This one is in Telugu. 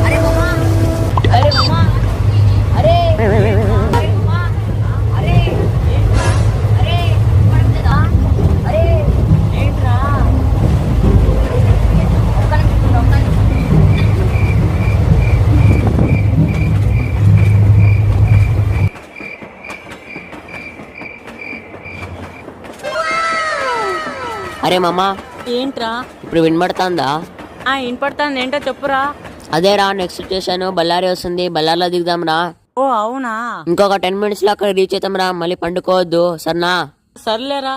అరే మామా, అరే మామా, అరే అరే మామా, అరే ఏంట్రా, అరే పడలేదా, అరే ఏంట్రా, ఒక్క నిమిషం, ఒక్క నిమిషం. అరే మామా, ఏంట్రా? ఇప్పుడు వినబడుతుందా? వినపడతాను. ఏంటో చెప్పురా. అదేరా, నెక్స్ట్ స్టేషన్ బళ్ళారి వస్తుంది, బళ్ళారిలో దిగుదాం రా. ఓ అవునా? ఇంకొక 10 minutes లో అక్కడ రీచ్ అవుతాం రా, మళ్ళీ పండుకోవద్దు సరేనా? సర్లేరా.